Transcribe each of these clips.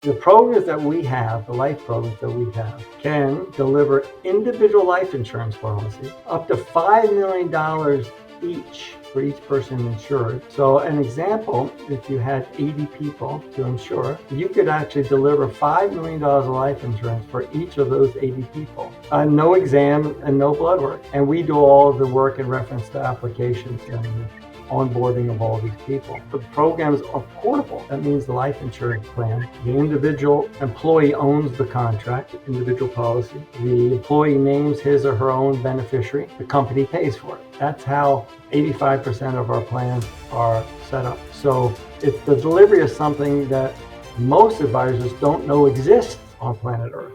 The programs that we have, the life programs that we have, can deliver individual life insurance policy up to $5 million each for each person insured. So an example, if you had 80 people to insure, you could actually deliver $5 million of life insurance for each of those 80 people. No exam and no blood work. And we do all of the work in reference to applications and onboarding of all these people. The programs are portable. That means the life insurance plan. The individual employee owns the contract, individual policy. The employee names his or her own beneficiary. The company pays for it. That's how 85% of our plans are set up. So it's the delivery of something that most advisors don't know exists on planet Earth.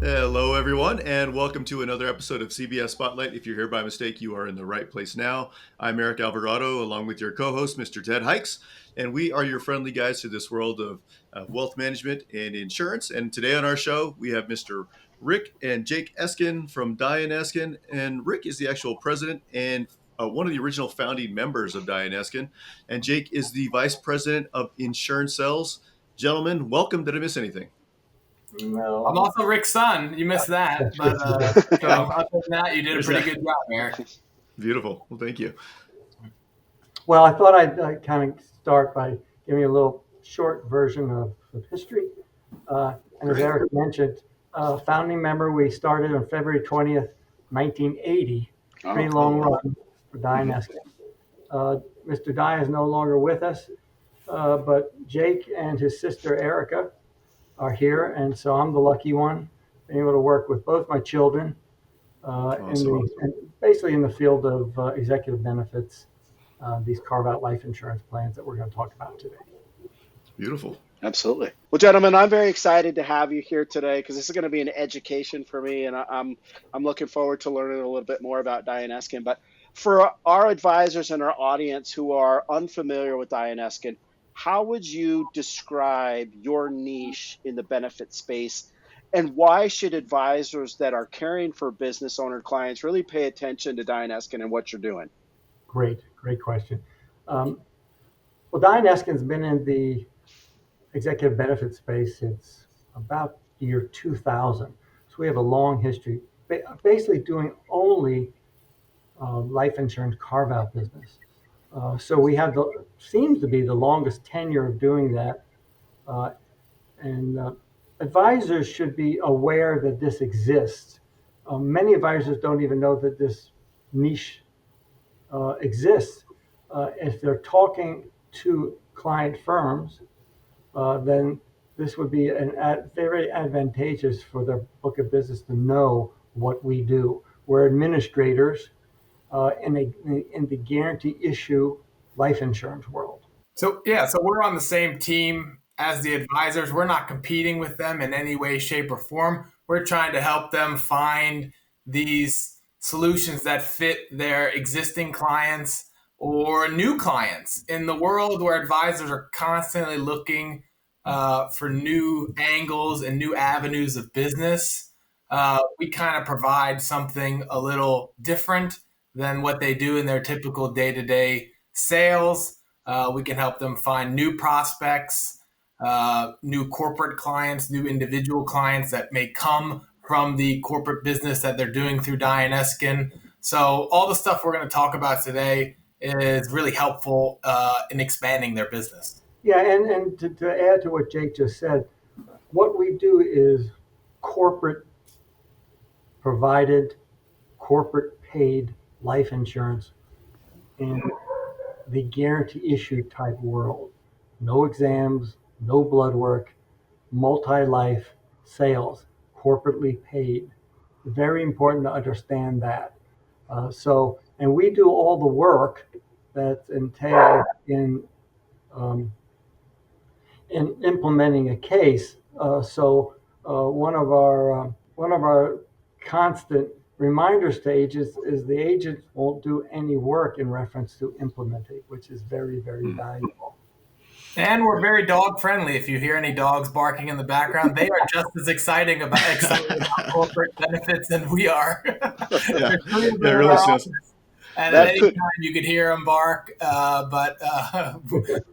Hello, everyone, and welcome to another episode of CBS Spotlight. If you're here by mistake, you are in the right place now. I'm Eric Alvarado, along with your co-host, Mr. Ted Hikes, and we are your friendly guides to this world of wealth management and insurance. And today on our show, we have Mr. Rick and Jake Eskin from Dye Eskin, and Rick is the actual president and one of the original founding members of Dye Eskin, and Jake is the vice president of insurance sales. Gentlemen, welcome. Did I miss anything? No. I'm also Rick's son. You missed that. But so other than that, you did a pretty good job, Eric. Beautiful. Well, thank you. Well, I thought I'd kind of start by giving you a little short version of history. And as Eric mentioned, founding member, we started on February 20th, 1980. Pretty long run for Dye Eskin. Mr. Dye is no longer with us, but Jake and his sister Erica are here, and so I'm the lucky one, being able to work with both my children basically in the field of executive benefits, these carve-out life insurance plans that we're going to talk about today. Beautiful. Absolutely. Well, gentlemen, I'm very excited to have you here today because this is going to be an education for me, and I'm looking forward to learning a little bit more about Dye Eskin. But for our advisors and our audience who are unfamiliar with Dye Eskin, how would you describe your niche in the benefit space, and why should advisors that are caring for business owner clients really pay attention to Dye Eskin and what you're doing? Great question. Well, Dye Eskin's been in the executive benefit space since about the year 2000. So we have a long history, basically doing only life insurance carve-out business. So we have seems to be the longest tenure of doing that. And advisors should be aware that this exists. Many advisors don't even know that this niche exists. If they're talking to client firms, then this would be very advantageous for their book of business to know what we do. We're administrators in the guarantee issue life insurance world. So we're on the same team as the advisors. We're not competing with them in any way, shape, or form. We're trying to help them find these solutions that fit their existing clients or new clients in the world where advisors are constantly looking for new angles and new avenues of business. We kind of provide something a little different than what they do in their typical day-to-day sales. We can help them find new prospects, new corporate clients, new individual clients that may come from the corporate business that they're doing through Dye Eskin. So all the stuff we're going to talk about today is really helpful in expanding their business. Yeah, and to add to what Jake just said, what we do is corporate provided, corporate paid life insurance in the guarantee issue type world. No exams, no blood work, multi-life sales, corporately paid. Very important to understand that. And we do all the work that's entailed in implementing a case. One of our constant reminder stages is the agent won't do any work in reference to implementing, which is very, very valuable. And we're very dog friendly. If you hear any dogs barking in the background, they are just as excited about corporate benefits than we are. Yeah, There's three of yeah, it them in really our sounds. office, and at That any could time you could hear them bark. But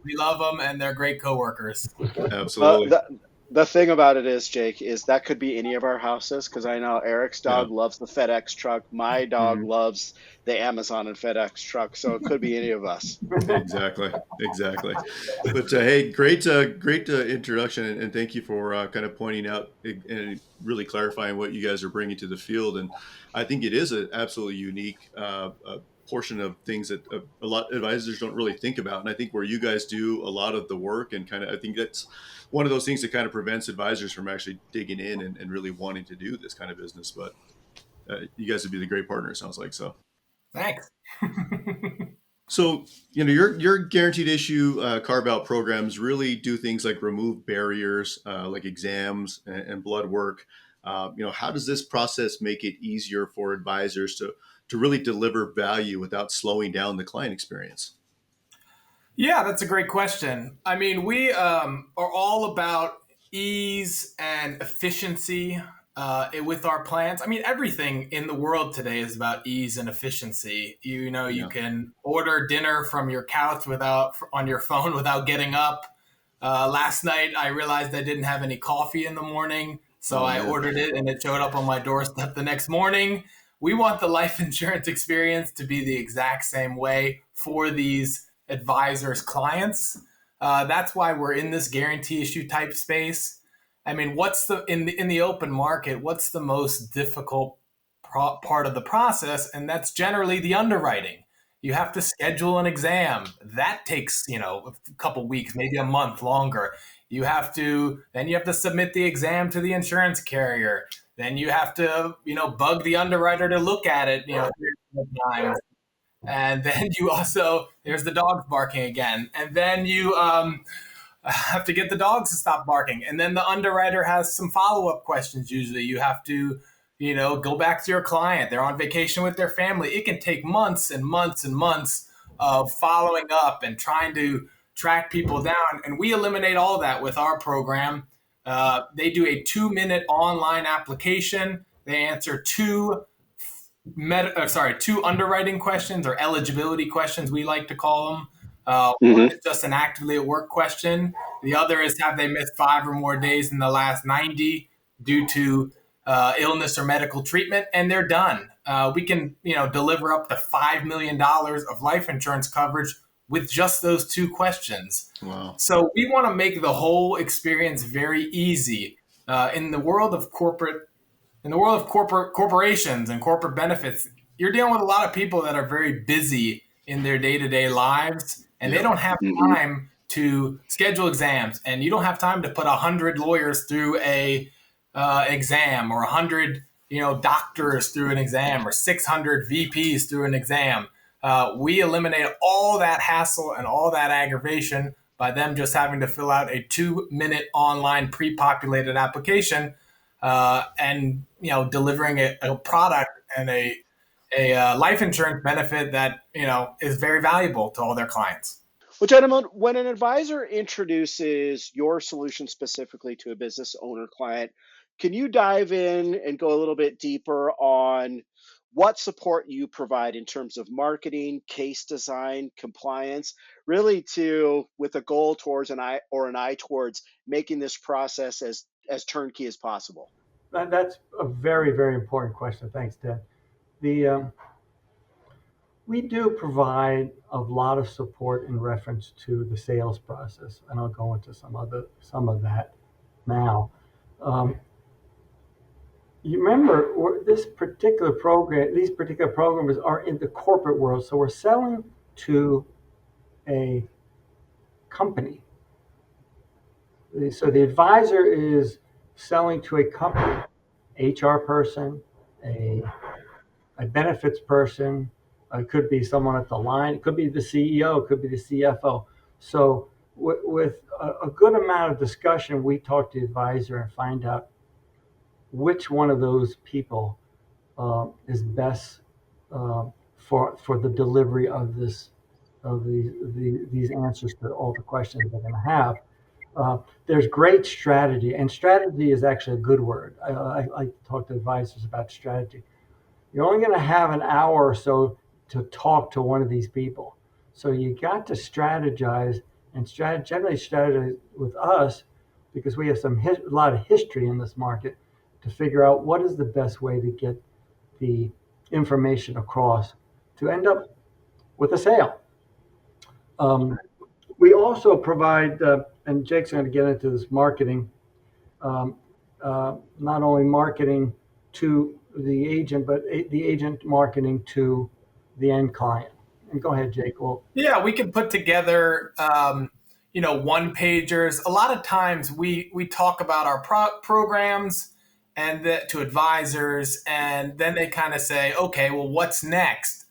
we love them, and they're great coworkers. uh, Absolutely. the the thing about it is, Jake, is that could be any of our houses because I know Eric's Yeah. dog loves the FedEx truck. My dog Mhm. loves the Amazon and FedEx truck, so it could be any of us. Exactly, exactly. But hey, great introduction, and thank you for kind of pointing out and really clarifying what you guys are bringing to the field. And I think it is an absolutely unique portion of things that a lot of advisors don't really think about. And I think where you guys do a lot of the work, and kind of, I think that's one of those things that kind of prevents advisors from actually digging in and really wanting to do this kind of business. But you guys would be the great partner, it sounds like. So. Thanks. So, your guaranteed issue carve out programs really do things like remove barriers, like exams and blood work. How does this process make it easier for advisors to really deliver value without slowing down the client experience? Yeah, that's a great question. I mean, we are all about ease and efficiency with our plans. I mean, everything in the world today is about ease and efficiency. You Yeah. can order dinner from your couch without on your phone without getting up. Last night, I realized I didn't have any coffee in the morning, so Oh I man. ordered it and it showed up on my doorstep the next morning. We want the life insurance experience to be the exact same way for these advisors' clients. That's why we're in this guarantee issue type space. I mean, what's the in the open market? What's the most difficult part of the process? And that's generally the underwriting. You have to schedule an exam. That takes, a couple weeks, maybe a month longer. Then you have to submit the exam to the insurance carrier. Then you have to, bug the underwriter to look at it, 3 times. And then there's the dogs barking again. And then you have to get the dogs to stop barking. And then the underwriter has some follow up questions. Usually you have to, go back to your client. They're on vacation with their family. It can take months and months and months of following up and trying to track people down. And we eliminate all that with our program. They do a 2-minute online application. They answer two underwriting questions or eligibility questions, we like to call them. One Hmm. is just an actively at work question. The other is have they missed 5 or more days in the last 90 due to illness or medical treatment, and they're done. We can deliver up to $5 million of life insurance coverage with just those two questions. Wow. So we want to make the whole experience very easy. In the world of corporations and corporate benefits, you're dealing with a lot of people that are very busy in their day-to-day lives, and they Yep. don't have Hmm. time to schedule exams, and you don't have time to put 100 lawyers through a exam, or 100 doctors through an exam, or 600 VPs through an exam. We eliminate all that hassle and all that aggravation by them just having to fill out a 2-minute online pre-populated application, and delivering a product and a life insurance benefit that is very valuable to all their clients. Well, gentlemen, when an advisor introduces your solution specifically to a business owner client, can you dive in and go a little bit deeper on what support you provide in terms of marketing, case design, compliance, really with a goal towards an eye towards making this process as turnkey as possible? That's a very, very important question. Thanks, Ted. The We do provide a lot of support in reference to the sales process, and I'll go into some of that now. Um, you remember this particular program; these particular programs are in the corporate world, so we're selling to a company. So the advisor is selling to a company, HR person, a a benefits person. It could be someone at the line. It could be the CEO. It could be the CFO. So with a good amount of discussion, we talk to the advisor and find out which one of those people is best for the delivery of this of these answers to all the questions they're going to have. There's great strategy, and strategy is actually a good word. I like to talk to advisors about strategy. You're only going to have an hour or so to talk to one of these people. So you got to strategize and generally strategize with us because we have a lot of history in this market to figure out what is the best way to get the information across to end up with a sale. We also provide, and Jake's going to get into this marketing, um, not only marketing to the agent, but the agent marketing to the end client. And go ahead, Jake. Well, Yeah, we can put together, one pagers. A lot of times we talk about our programs and to advisors, and then they kind of say, okay, well, what's next?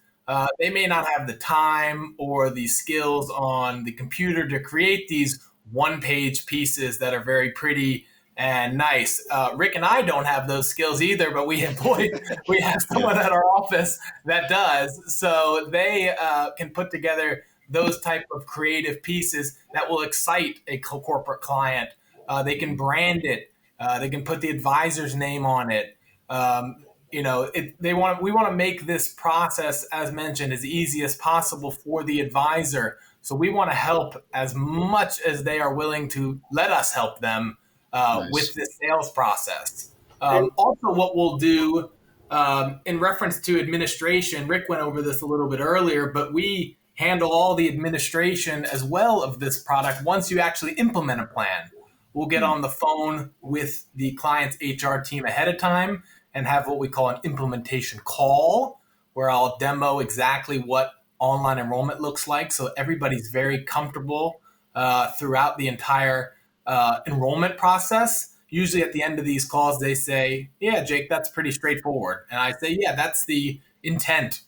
They may not have the time or the skills on the computer to create these one-page pieces that are very pretty and nice. Rick and I don't have those skills either, but we have someone at our office that does. So they can put together those type of creative pieces that will excite a corporate client. They can brand it. They can put the advisor's name on it. We want to make this process, as mentioned, as easy as possible for the advisor. So we want to help as much as they are willing to let us help them Nice. with this sales process. And- Also, what we'll do in reference to administration, Rick went over this a little bit earlier, but we handle all the administration as well of this product once you actually implement a plan. We'll get on the phone with the client's HR team ahead of time and have what we call an implementation call, where I'll demo exactly what online enrollment looks like. So everybody's very comfortable throughout the entire enrollment process. Usually at the end of these calls, they say, yeah, Jake, that's pretty straightforward. And I say, yeah, that's the intent.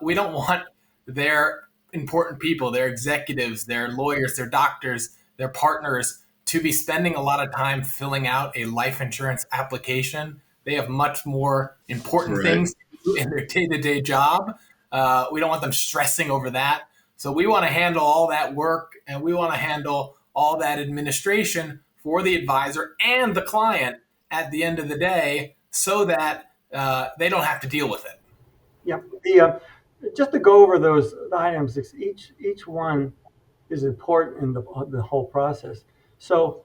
We don't want their important people, their executives, their lawyers, their doctors, their partners to be spending a lot of time filling out a life insurance application. They have much more important things to do in their day-to-day job. We don't want them stressing over that. So we want to handle all that work, and we want to handle all that administration for the advisor and the client at the end of the day so that they don't have to deal with it. Yeah. Just to go over those items, each one is important in the whole process. So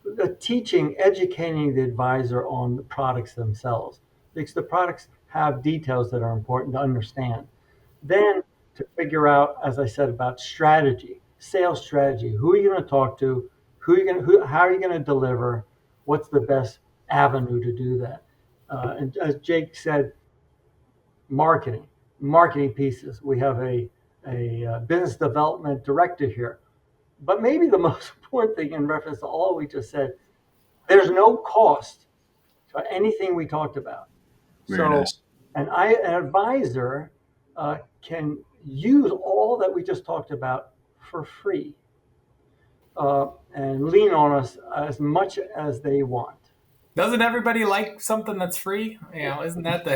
the educating the advisor on the products themselves, because the products have details that are important to understand. Then to figure out, as I said, about strategy, sales strategy. Who are you going to talk to? How are you going to deliver? What's the best avenue to do that? And as Jake said, marketing pieces. We have a business development director here. But maybe the most important thing in reference to all we just said, there's no cost to anything we talked about. Very nice. An advisor can use all that we just talked about for free and lean on us as much as they want. Doesn't everybody like something that's free? Isn't that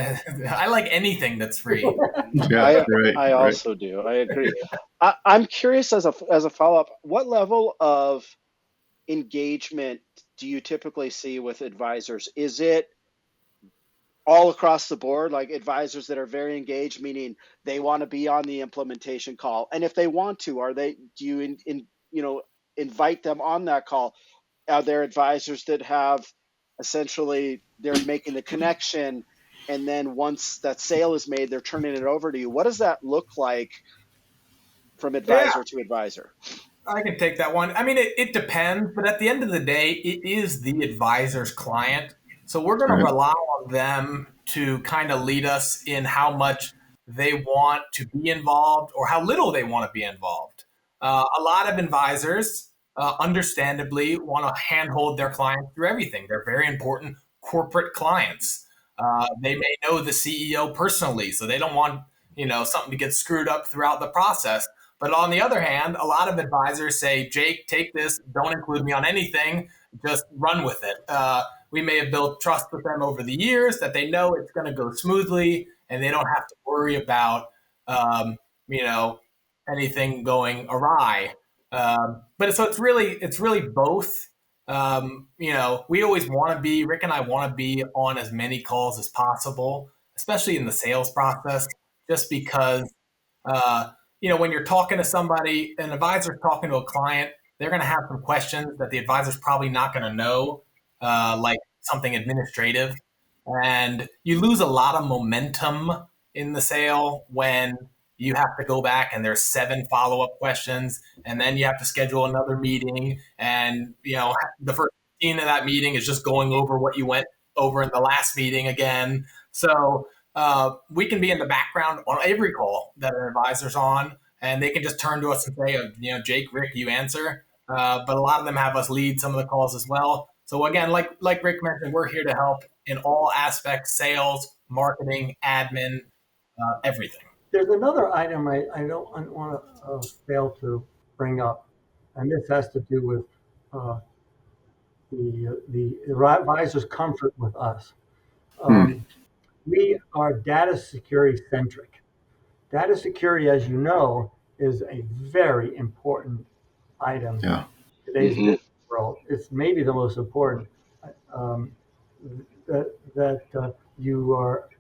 I like anything that's free. Yeah, I also do. I agree. I'm curious as a follow-up, what level of engagement do you typically see with advisors? Is it all across the board, like advisors that are very engaged, meaning they want to be on the implementation call? And if they want to, do you invite them on that call? Are there advisors that have essentially they're making the connection, and then once that sale is made, they're turning it over to you? What does that look like from advisor to advisor? I can take that one. I mean, it depends, but at the end of the day, it is the advisor's client. So we're going to rely on them to kind of lead us in how much they want to be involved or how little they want to be involved. A lot of advisors, understandably, want to handhold their clients through everything. They're very important corporate clients. They may know the CEO personally, so they don't want something to get screwed up throughout the process. But on the other hand, a lot of advisors say, Jake, take this, don't include me on anything, just run with it. We may have built trust with them over the years that they know it's going to go smoothly and they don't have to worry about, anything going awry. But so it's really both. We always want to be, Rick and I want to be on as many calls as possible, especially in the sales process, just because, when you're talking to somebody, an advisor's talking to a client, they're going to have some questions that the advisor's probably not going to know, like something administrative. And you lose a lot of momentum in the sale when you have to go back and there's 7 follow-up questions, and then you have to schedule another meeting. And, the first 15 of that meeting is just going over what you went over in the last meeting again. So we can be in the background on every call that an advisor's on, and they can just turn to us and say, Jake, Rick, you answer. But a lot of them have us lead some of the calls as well. So again, like Rick mentioned, we're here to help in all aspects: sales, marketing, admin, everything. There's another item I don't want to fail to bring up, and this has to do with the advisor's comfort with us. We are data security centric. Data security, as you know, is a very important item in today's business world. It's maybe the most important. That you are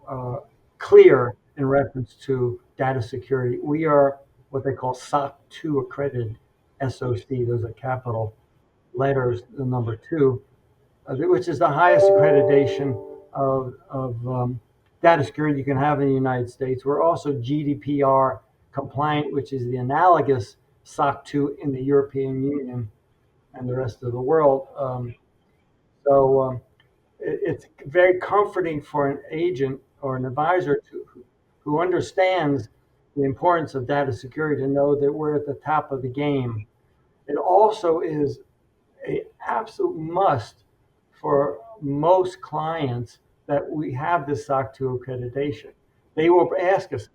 clear in reference to data security. We are what they call SOC 2 accredited, SOC. Those are capital letters, the number 2, which is the highest accreditation of data security you can have in the United States. We're also GDPR compliant, which is the analogous SOC 2 in the European Union and the rest of the world. It's very comforting for an agent or an advisor who understands the importance of data security to know that we're at the top of the game. It also is an absolute must for most clients that we have this SOC 2 accreditation. They will ask us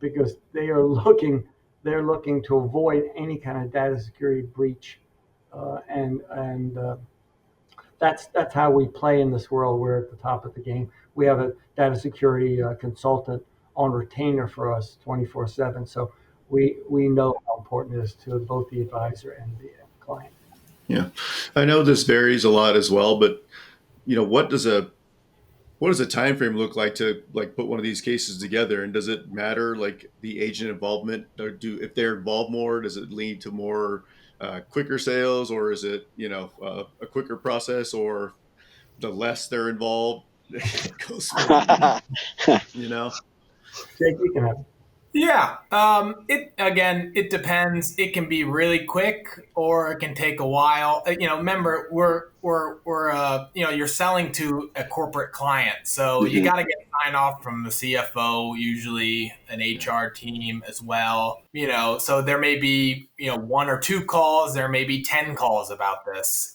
because they're looking to avoid any kind of data security breach, and that's how we play in this world. We're at the top of the game. We have a data security consultant on retainer for us 24/7. So we know how important it is to both the advisor and the client. Yeah, I know this varies a lot as well, but what does a time frame look like to put one of these cases together? And does it matter the agent involvement, or if they're involved more, does it lead to more quicker sales, or is it a quicker process, or the less they're involved it goes Jake, you can have it. Yeah. It depends. It can be really quick, or it can take a while. Remember, you're selling to a corporate client, so you got to get sign off from the CFO, usually an HR team as well. So there may be 1 or 2 calls, there may be 10 calls about this,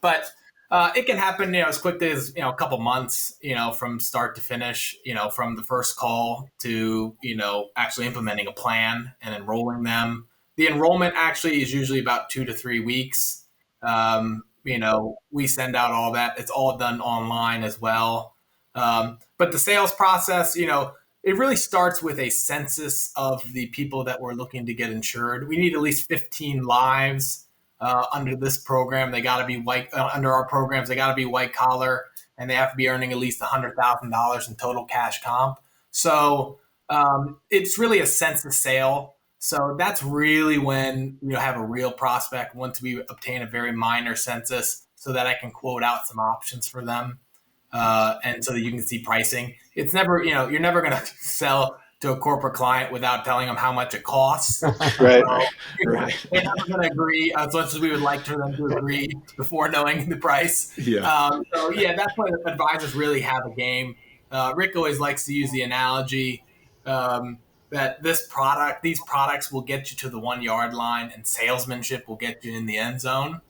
but. It can happen, as quickly as, a couple months, from start to finish, from the first call to, actually implementing a plan and enrolling them. The enrollment actually is usually about 2 to 3 weeks. We send out all that. It's all done online as well. But the sales process, it really starts with a census of the people that we're looking to get insured. We need at least 15 lives. Under this program, they got to be white. Under our programs, they got to be white collar, and they have to be earning at least $100,000 in total cash comp. So it's really a census sale. So that's really when you have a real prospect once we obtain a very minor census, so that I can quote out some options for them, and so that you can see pricing. It's never, you're never going to sell to a corporate client without telling them how much it costs. Right. They're not going to agree as much as we would like for them to agree before knowing the price. Yeah. That's why the advisors really have a game. Rick always likes to use the analogy that these products will get you to the 1-yard line, and salesmanship will get you in the end zone.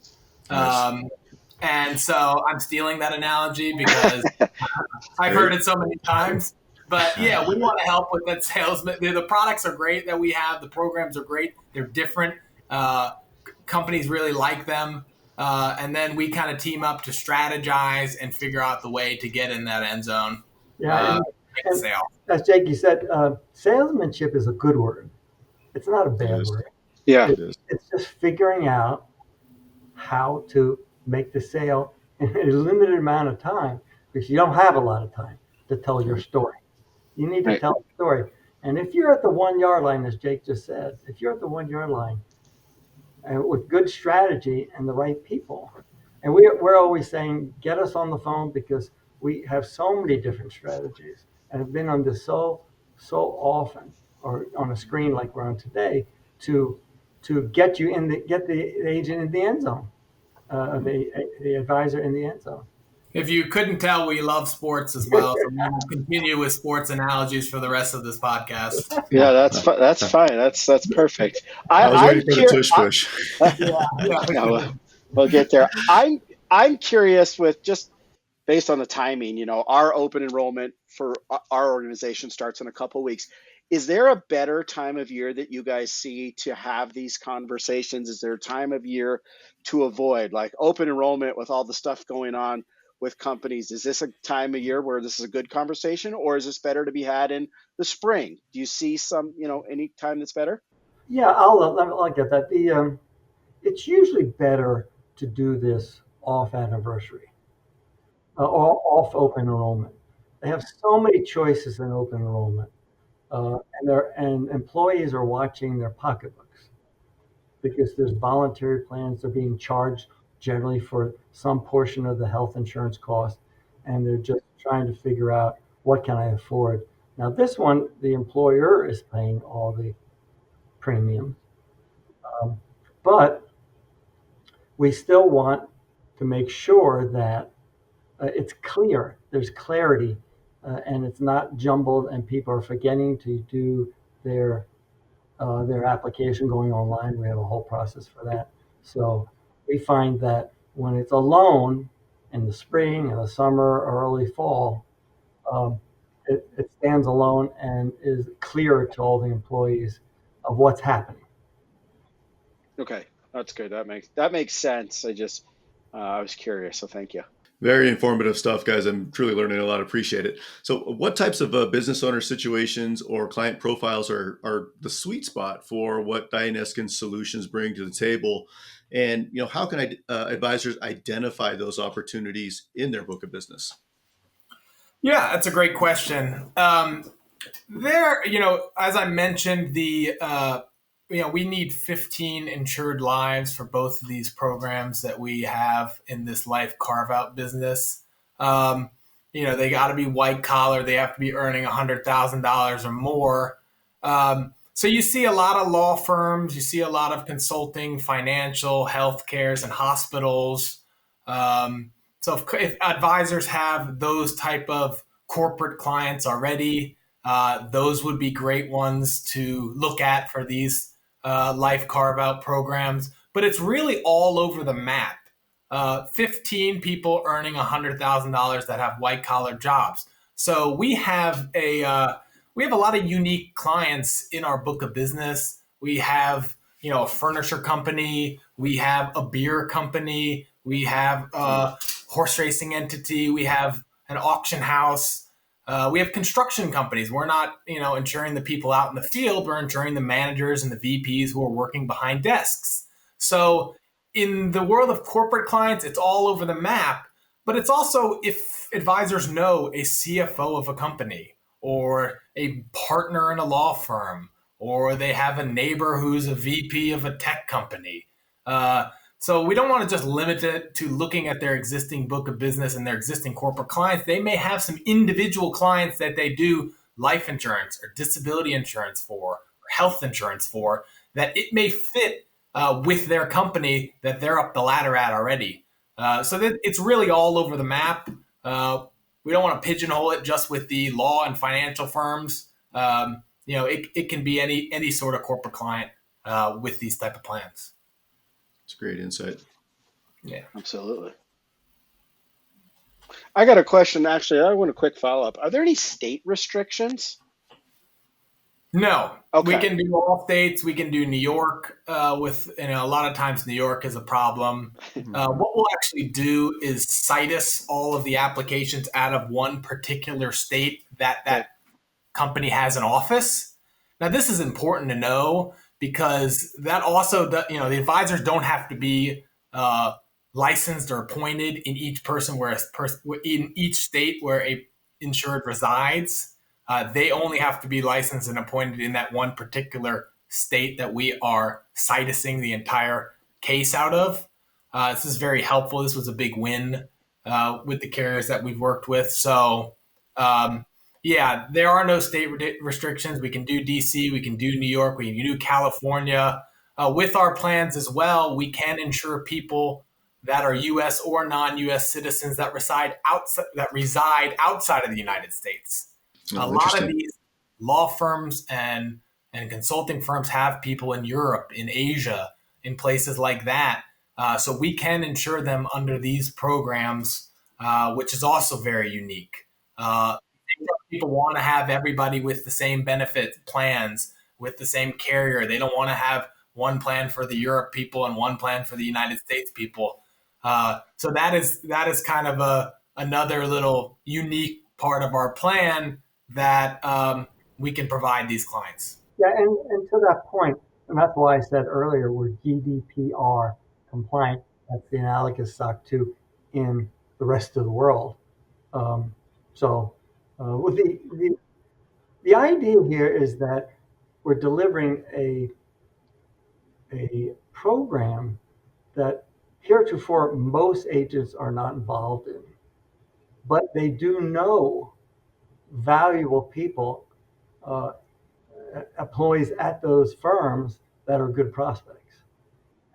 Nice. And so I'm stealing that analogy because I've heard it so many times. But yeah, we want to help with that salesman. The products are great that we have. The programs are great. They're different. Companies really like them. And then we kind of team up to strategize and figure out the way to get in that end zone. Yeah, make a sale. as Jakey said, salesmanship is a good word. It's not a It bad is. word. Yeah. It is. It's just figuring out how to make the sale in a limited amount of time, because you don't have a lot of time to tell your story. You need to Right. tell a story. And if you're at the 1 yard line, as Jake just said, if you're at the 1 yard line and with good strategy and the right people, and we're always saying, get us on the phone, because we have so many different strategies and have been on this so often, or on a screen like we're on today, to get you in get the agent in the end zone, the advisor in the end zone. If you couldn't tell, we love sports as well. So we will continue with sports analogies for the rest of this podcast. Yeah, that's fine. That's perfect. I was I'm waiting for the curious. tush push. Yeah. We'll get there. I'm curious with just based on the timing. Our open enrollment for our organization starts in a couple weeks. Is there a better time of year that you guys see to have these conversations? Is there a time of year to avoid, like open enrollment with all the stuff going on with companies? Is this a time of year where this is a good conversation, or is this better to be had in the spring? Do you see any time that's better? Yeah, I'll get that. It's usually better to do this off anniversary, off open enrollment. They have so many choices in open enrollment, and employees are watching their pocketbooks, because there's voluntary plans. They're being charged generally for some portion of the health insurance cost, and they're just trying to figure out, what can I afford. Now, this one, the employer is paying all the premium, but we still want to make sure that it's clear, there's clarity, and it's not jumbled, and people are forgetting to do their application going online. We have a whole process for that. So we find that when it's alone in the spring, in the summer, or early fall, um, it stands alone and is clear to all the employees of what's happening. Okay, that's good. That makes sense. I was curious, so thank you. Very informative stuff, guys. I'm truly learning a lot. Appreciate it. So, what types of business owner situations or client profiles are the sweet spot for what Dye Eskin solutions bring to the table? And how can advisors identify those opportunities in their book of business? Yeah, that's a great question. As I mentioned, we need 15 insured lives for both of these programs that we have in this life carve out business. They got to be white collar. They have to be earning $100,000 or more. So you see a lot of law firms, you see a lot of consulting, financial, healthcares, and hospitals. So if advisors have those type of corporate clients already, those would be great ones to look at for these life carve out programs. But it's really all over the map. 15 people earning $100,000 that have white collar jobs. So we have a lot of unique clients in our book of business. We have a furniture company, we have a beer company, we have a horse racing entity, we have an auction house, we have construction companies. We're not insuring the people out in the field, we're insuring the managers and the VPs who are working behind desks. So in the world of corporate clients, it's all over the map, but it's also, if advisors know a CFO of a company or a partner in a law firm, or they have a neighbor who's a VP of a tech company. So we don't want to just limit it to looking at their existing book of business and their existing corporate clients. They may have some individual clients that they do life insurance or disability insurance for, or health insurance for, that it may fit with their company that they're up the ladder at already. So that it's really all over the map. We don't want to pigeonhole it just with the law and financial firms. It can be any sort of corporate client with these type of plans. It's great insight. Yeah, Absolutely. I got a question. Actually, I want a quick follow up. Are there any state restrictions? No, Okay. we can do all states. We can do New York with, a lot of times New York is a problem. What we'll actually do is citus all of the applications out of one particular state that company has an office. Now, this is important to know because that also, the advisors don't have to be licensed or appointed in each in each state where a insured resides. They only have to be licensed and appointed in that one particular state that we are citing the entire case out of. This is very helpful. This was a big win with the carriers that we've worked with. So, yeah, there are no state restrictions. We can do DC, we can do New York, we can do California. With our plans as well, we can insure people that are U.S. or non-U.S. citizens that reside outside of the United States. Oh, A lot of these law firms and consulting firms have people in Europe, in Asia, in places like that. So we can insure them under these programs, which is also very unique. People want to have everybody with the same benefit plans, with the same carrier. They don't want to have one plan for the Europe people and one plan for the United States people. So that is kind of another little unique part of our plan that we can provide these clients. Yeah, and to that point, and that's why I said earlier we're GDPR compliant. That's the analogous SOC 2 in the rest of the world. With the idea here is that we're delivering a program that heretofore most agents are not involved in, but they do know valuable people, employees at those firms that are good prospects.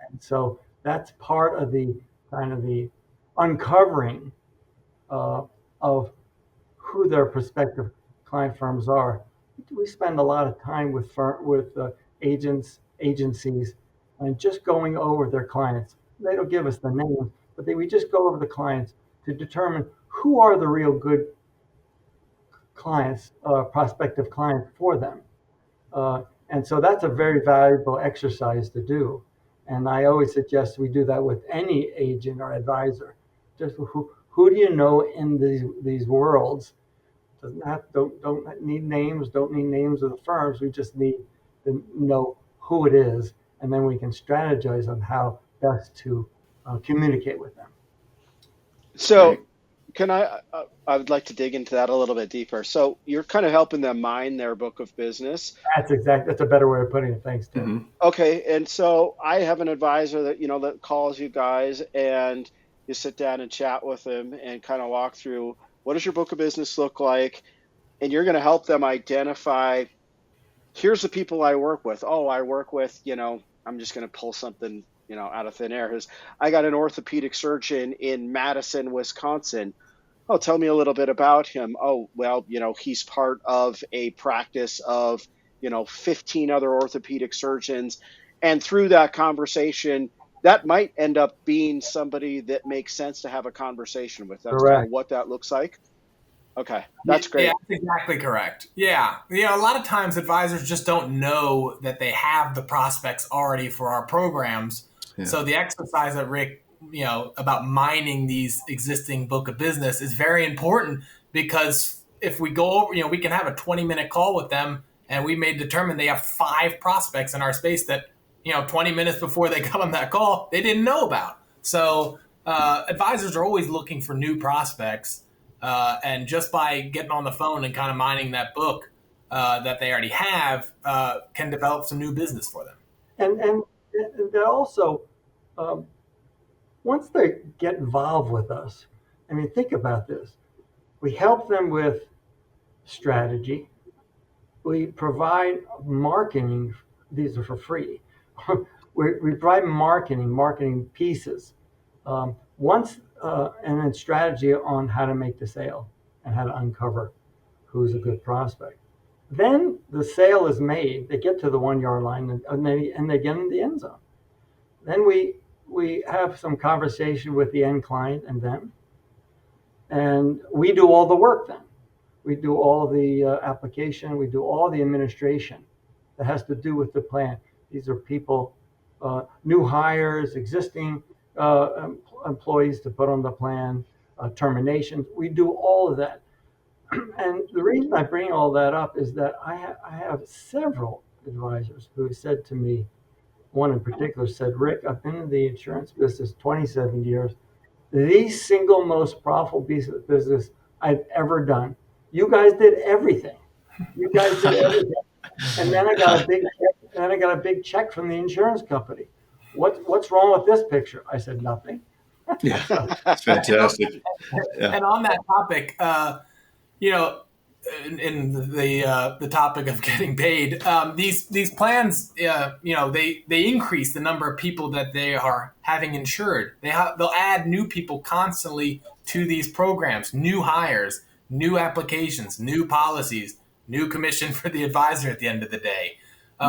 And so that's part of the kind of the uncovering of who their prospective client firms are. We spend a lot of time with agencies, and just going over their clients. They don't give us the names, but we just go over the clients to determine who are the real good clients, prospective clients for them. And so that's a very valuable exercise to do. And I always suggest we do that with any agent or advisor. Just who do you know in these worlds? Don't need names, don't need names of the firms. We just need to know who it is, and then we can strategize on how best to communicate with them. So can I would like to dig into that a little bit deeper. So you're kind of helping them mine their book of business. That's a better way of putting it. Thanks, Tim. Mm-hmm. Okay. And so I have an advisor that, that calls you guys, and you sit down and chat with them and kind of walk through, what does your book of business look like? And you're going to help them identify, here's the people I work with. Oh, I work with, I'm just going to pull something, out of thin air. I got an orthopedic surgeon in Madison, Wisconsin. Oh, tell me a little bit about him. Oh, well, he's part of a practice of, 15 other orthopedic surgeons. And through that conversation, that might end up being somebody that makes sense to have a conversation with. That's kind of what that looks like. Okay, that's great. Yeah, that's exactly correct. Yeah. A lot of times advisors just don't know that they have the prospects already for our programs. Yeah. So the exercise that Rick, about mining these existing book of business is very important, because if we go over, we can have a 20-minute call with them, and we may determine they have 5 prospects in our space that, 20 minutes before they come on that call, they didn't know about. So advisors are always looking for new prospects. And just by getting on the phone and kind of mining that book that they already have, can develop some new business for them. And that also, once they get involved with us, think about this. We help them with strategy. We provide marketing. These are for free. we provide marketing pieces. And then strategy on how to make the sale and how to uncover who's a good prospect. Then the sale is made. They get to the 1-yard line and they get in the end zone. Then we have some conversation with the end client and them, and we do all the work. Then we do all the application. We do all the administration that has to do with the plan. These are people, new hires, existing employees to put on the plan, terminations. We do all of that. And the reason I bring all that up is that I have several advisors who have said to me, one in particular said, Rick, I've been in the insurance business 27 years. The single most profitable piece of business I've ever done. You guys did everything. You guys did everything. And then I got a big check, and then I got a big check from the insurance company. What's wrong with this picture? I said, nothing. Yeah, it's fantastic. Yeah. And on that topic, you know, in the topic of getting paid, these plans, they increase the number of people that they are having insured. They'll add new people constantly to these programs, new hires, new applications, new policies, new commission for the advisor at the end of the day. A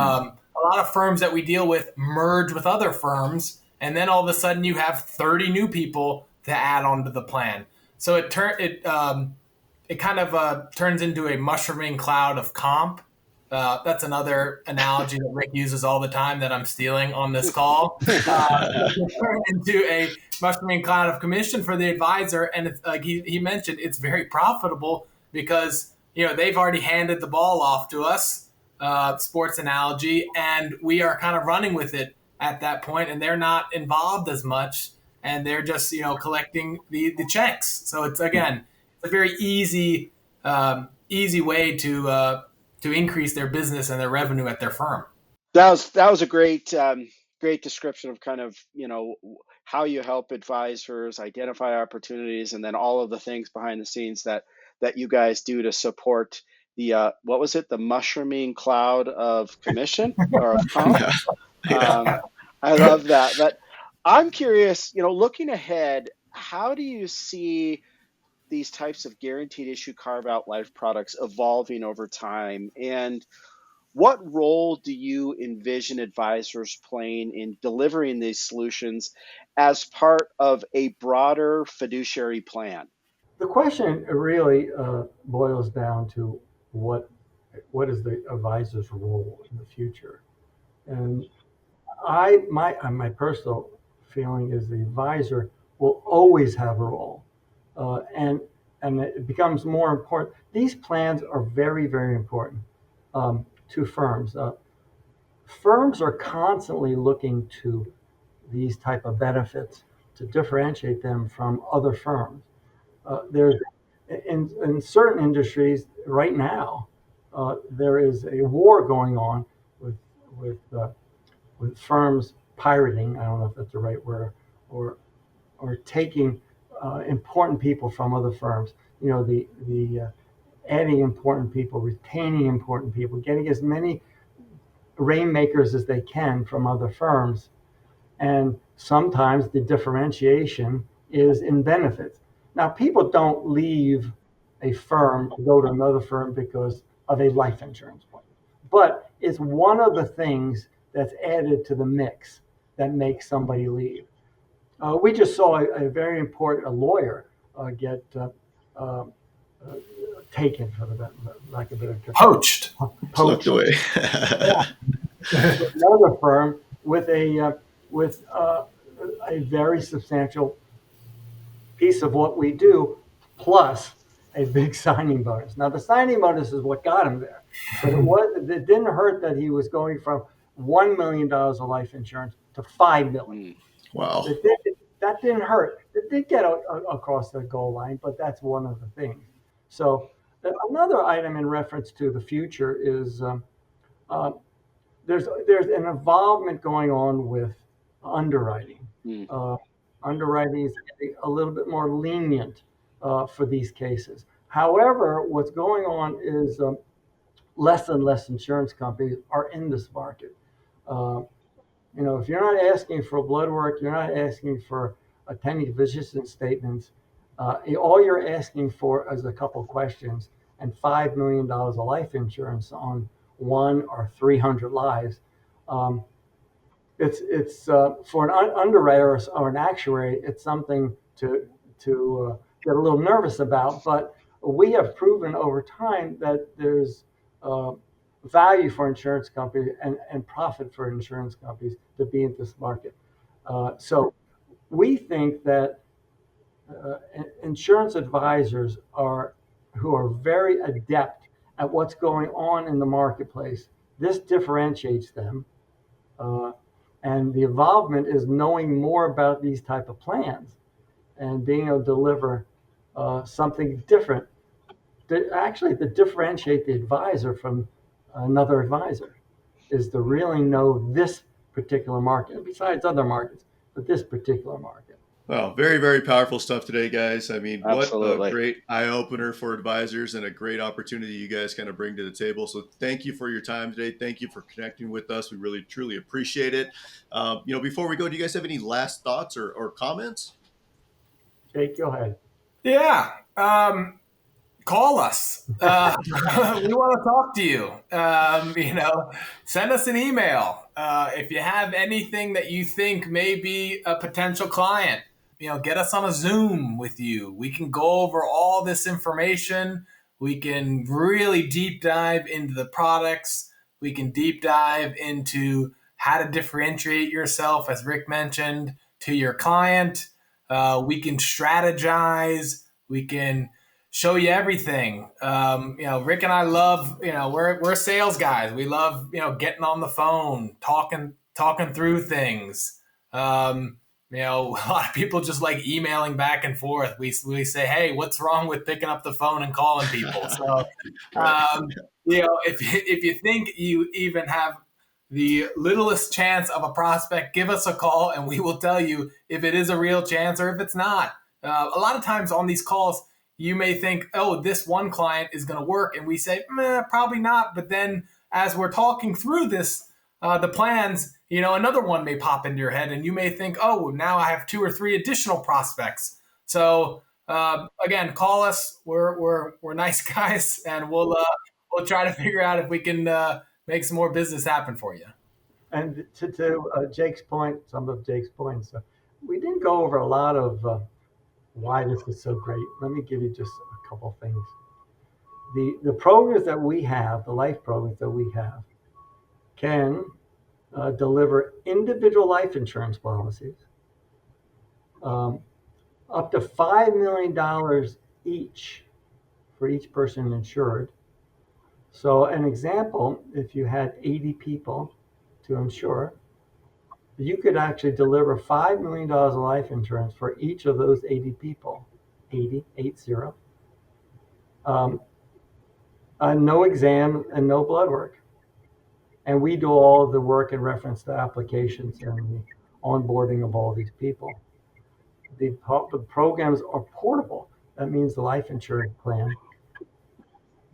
lot of firms that we deal with merge with other firms, and then all of a sudden you have 30 new people to add onto the plan. So it kind of turns into a mushrooming cloud of comp. That's another analogy that Rick uses all the time that I'm stealing on this call. Into a mushrooming cloud of commission for the advisor, and it's like he mentioned, it's very profitable because they've already handed the ball off to us. Sports analogy, and we are kind of running with it at that point, and they're not involved as much, and they're just collecting the checks. So it's a very easy way to increase their business and their revenue at their firm. That was a great description of kind of how you help advisors identify opportunities, and then all of the things behind the scenes that you guys do to support the what was it, the mushrooming cloud of commission or of comp. I love that. But I'm curious, looking ahead, how do you see these types of guaranteed issue carve out life products evolving over time, and what role do you envision advisors playing in delivering these solutions as part of a broader fiduciary plan? The question really boils down to what is the advisor's role in the future, and my personal feeling is the advisor will always have a role, and it becomes more important. These plans are very, very important to firms. Firms are constantly looking to these type of benefits to differentiate them from other firms. There's in certain industries right now, there is a war going on with with uh, with firms pirating. I don't know if that's the right word, or taking important people from other firms. The adding important people, retaining important people, getting as many rainmakers as they can from other firms, and sometimes the differentiation is in benefits. Now, people don't leave a firm to go to another firm because of a life insurance plan, but it's one of the things that's added to the mix that makes somebody leave. We just saw a very important lawyer get taken, for the lack of a better term, Poached. Slipped away. Yeah. Another firm with a very substantial piece of what we do, plus a big signing bonus. Now, the signing bonus is what got him there, but it didn't hurt that he was going from $1 million of life insurance to $5 million. Wow. That didn't hurt. It did get across the goal line, but that's one of the things. So another item in reference to the future is there's an involvement going on with underwriting. Underwriting is a little bit more lenient for these cases. However, what's going on is less and less insurance companies are in this market. If you're not asking for blood work, you're not asking for attending physician statements. All you're asking for is a couple questions and $5 million of life insurance on 1 or 300 lives. It's for an underwriter or an actuary, it's something to get a little nervous about. But we have proven over time that there's value for insurance companies and profit for insurance companies to be in this market. So we think that insurance advisors are who are very adept at what's going on in the marketplace. This differentiates them. And the involvement is knowing more about these type of plans and being able to deliver something different to differentiate the advisor from another advisor is to really know this particular market, besides other markets, but this particular market. Well, very, very powerful stuff today, guys. I mean, Absolutely. what a great eye-opener for advisors and a great opportunity you guys kind of bring to the table. So thank you for your time today. Thank you for connecting with us. We really, truly appreciate it. Before we go, do you guys have any last thoughts or comments? Jake, go ahead. Yeah. Call us. We want to talk to you. Send us an email. If you have anything that you think may be a potential client, get us on a Zoom with you. We can go over all this information. We can really deep dive into the products. We can deep dive into how to differentiate yourself, as Rick mentioned, to your client. We can strategize. We can show you everything. Rick and I love, we're sales guys. We love, getting on the phone, talking through things. A lot of people just like emailing back and forth. We say, hey, what's wrong with picking up the phone and calling people? So, if you think you even have the littlest chance of a prospect, give us a call and we will tell you if it is a real chance or if it's not. A lot of times on these calls, you may think, oh, this one client is going to work. And we say, probably not. But then as we're talking through this, the plans, another one may pop into your head and you may think, oh, now I have 2 or 3 additional prospects. So again, call us. We're nice guys and we'll try to figure out if we can make some more business happen for you. And to Jake's point, some of Jake's points, we didn't go over a lot of why this is so great. Let me give you just a couple things. The programs that we have, the life programs that we have, can deliver individual life insurance policies up to $5 million each for each person insured. So an example, if you had 80 people to insure, you could actually deliver $5 million of life insurance for each of those 80 people, 80. No exam and no blood work. And we do all of the work in reference to applications and the onboarding of all these people. The programs are portable. That means the life insurance plan.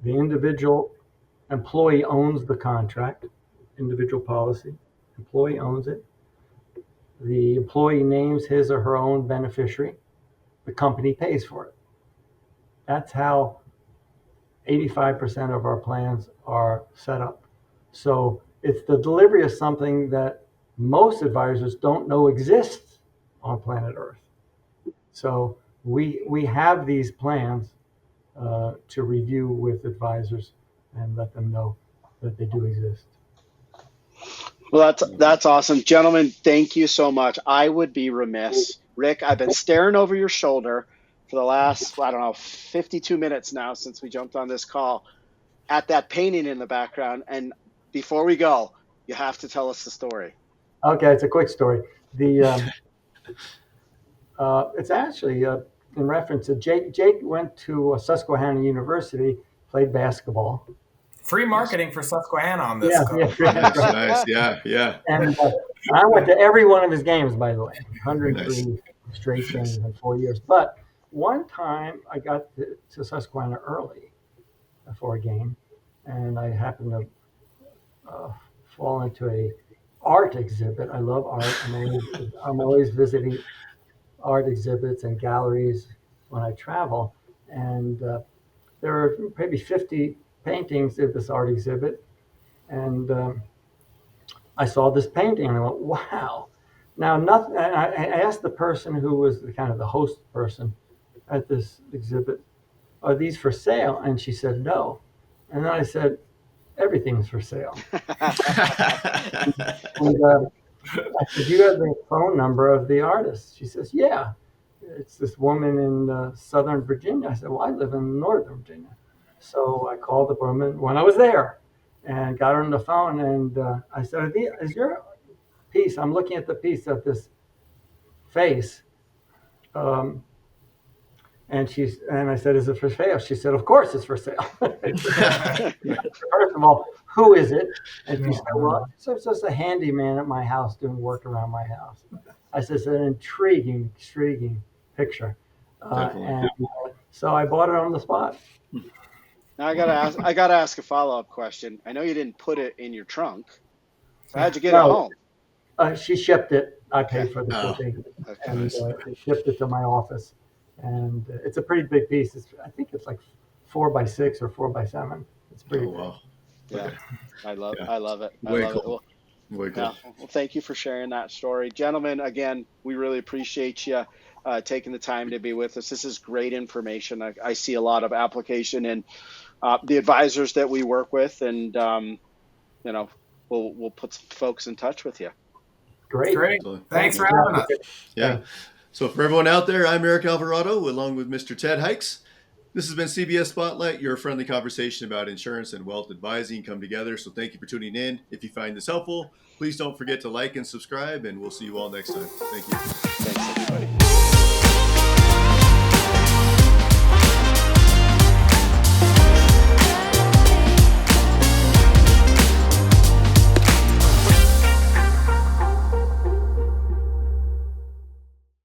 The individual employee owns the contract, individual policy. Employee owns it. The employee names his or her own beneficiary. The company pays for it. That's how 85% of our plans are set up. So it's the delivery of something that most advisors don't know exists on planet Earth. So we have these plans to review with advisors and let them know that they do exist. Well, that's awesome. Gentlemen, thank you so much. I would be remiss. Rick, I've been staring over your shoulder for the last, 52 minutes now since we jumped on this call at that painting in the background. And before we go, you have to tell us the story. Okay, it's a quick story. It's actually in reference to Jake. Jake went to Susquehanna University, played basketball. Free marketing for Susquehanna on this. Nice. Yeah. And I went to every one of his games, by the way, 103 straight games in 4 years. But one time I got to Susquehanna early for a game, and I happened to fall into a art exhibit. I love art. I'm always visiting art exhibits and galleries when I travel. And there were maybe 50 paintings at this art exhibit. And I saw this painting and I went, wow. Now, nothing. I asked the person who was kind of the host person at this exhibit, are these for sale? And she said, no. And then I said, everything's for sale. And, I said, do you have the phone number of the artist? She says, yeah. it's this woman in Southern Virginia. I said, well, I live in Northern Virginia. So I called the woman when I was there and got her on the phone. And I said, is your piece, I'm looking at the piece of this face. And I said, is it for sale? She said, of course it's for sale. First of all, who is it? And she said, well, it's just a handyman at my house doing work around my house. I said, it's an intriguing picture. So I bought it on the spot. Now I gotta ask a follow-up question. I know you didn't put it in your trunk. So how'd you get it home? She shipped it. I paid for the shipping. Okay. And she shipped it to my office. And it's a pretty big piece. I think it's like 4x6 or 4x7. It's pretty big. Wow. Yeah, Okay. I love it. Way I love it. cool. Way cool. Yeah. Well, thank you for sharing that story. Gentlemen, again, we really appreciate you taking the time to be with us. This is great information. I see a lot of application in the advisors that we work with, and we'll put some folks in touch with you. Great. Thanks for having us. Yeah. So for everyone out there, I'm Eric Alvarado, along with Mr. Ted Hikes. This has been CBS Spotlight, your friendly conversation about insurance and wealth advising come together. So thank you for tuning in. If you find this helpful, please don't forget to like and subscribe, and we'll see you all next time. Thank you. Thanks, everybody.